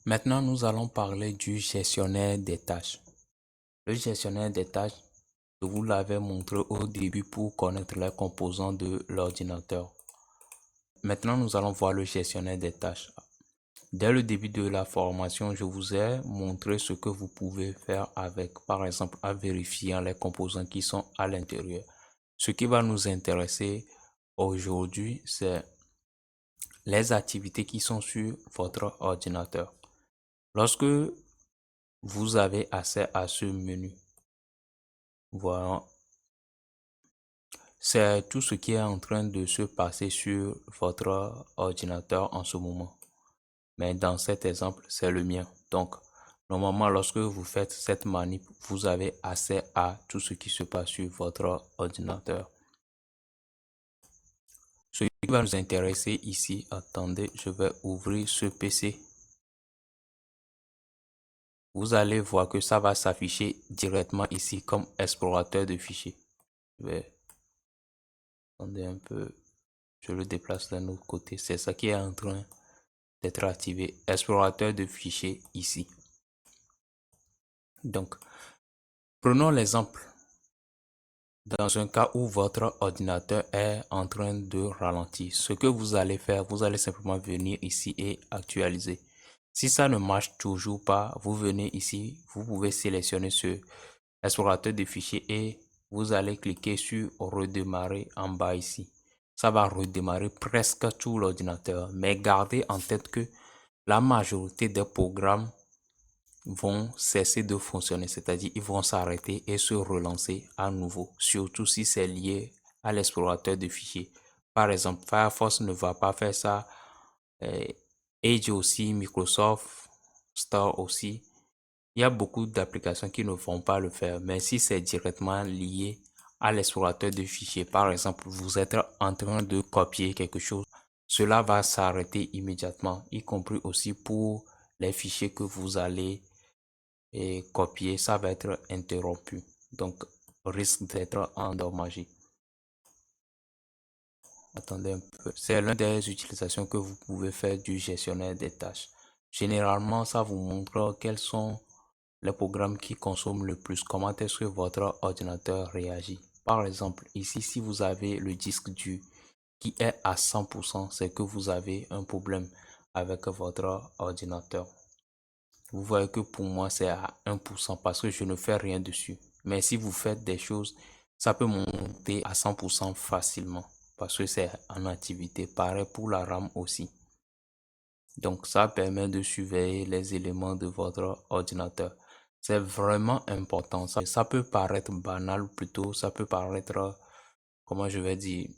Maintenant, nous allons parler du gestionnaire des tâches. Le gestionnaire des tâches, je vous l'avais montré au début pour connaître les composants de l'ordinateur. Maintenant, nous allons voir le gestionnaire des tâches. Dès le début de la formation, je vous ai montré ce que vous pouvez faire avec, par exemple, en vérifiant les composants qui sont à l'intérieur. Ce qui va nous intéresser aujourd'hui, c'est les activités qui sont sur votre ordinateur. Lorsque vous avez accès à ce menu, voilà, c'est tout ce qui est en train de se passer sur votre ordinateur en ce moment. Mais dans cet exemple, c'est le mien. Donc, normalement, lorsque vous faites cette manip, vous avez accès à tout ce qui se passe sur votre ordinateur. Ce qui va nous intéresser ici, attendez, je vais ouvrir ce PC. Vous allez voir que ça va s'afficher directement ici comme explorateur de fichiers. Je vais attendre un peu, je le déplace d'un autre côté. C'est ça qui est en train d'être activé. Explorateur de fichiers ici. Donc, prenons l'exemple. Dans un cas où votre ordinateur est en train de ralentir, ce que vous allez faire, vous allez simplement venir ici et actualiser. Si ça ne marche toujours pas, vous venez ici, vous pouvez sélectionner ce explorateur de fichiers et vous allez cliquer sur redémarrer en bas ici. Ça va redémarrer presque tout l'ordinateur, mais gardez en tête que la majorité des programmes vont cesser de fonctionner, c'est-à-dire ils vont s'arrêter et se relancer à nouveau, surtout si c'est lié à l'explorateur de fichiers. Par exemple, Firefox ne va pas faire ça, Edge aussi, Microsoft Store aussi. Il y a beaucoup d'applications qui ne vont pas le faire, mais si c'est directement lié à l'explorateur de fichiers, par exemple, vous êtes en train de copier quelque chose, cela va s'arrêter immédiatement, y compris aussi pour les fichiers que vous allez copier, ça va être interrompu. Donc, risque d'être endommagé. Attendez un peu. C'est l'une des utilisations que vous pouvez faire du gestionnaire des tâches. Généralement, ça vous montre quels sont les programmes qui consomment le plus. Comment est-ce que votre ordinateur réagit. Par exemple, ici, si vous avez le disque dur qui est à 100%, c'est que vous avez un problème avec votre ordinateur. Vous voyez que pour moi, c'est à 1% parce que je ne fais rien dessus. Mais si vous faites des choses, ça peut monter à 100% facilement parce que c'est en activité. Pareil pour la RAM aussi. Donc, ça permet de surveiller les éléments de votre ordinateur. C'est vraiment important. Ça peut paraître banal plutôt, ça peut paraître, comment je vais dire,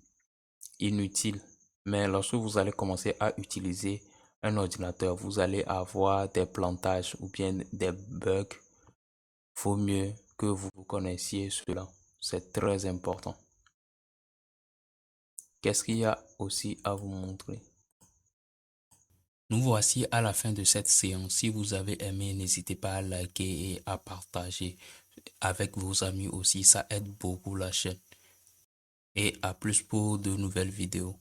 inutile. Mais lorsque vous allez commencer à utiliser un ordinateur, vous allez avoir des plantages ou bien des bugs. Vaut mieux que vous connaissiez cela. C'est très important. Qu'est-ce qu'il y a aussi à vous montrer? Nous voici à la fin de cette séance. Si vous avez aimé, n'hésitez pas à liker et à partager avec vos amis aussi. Ça aide beaucoup la chaîne. Et à plus pour de nouvelles vidéos.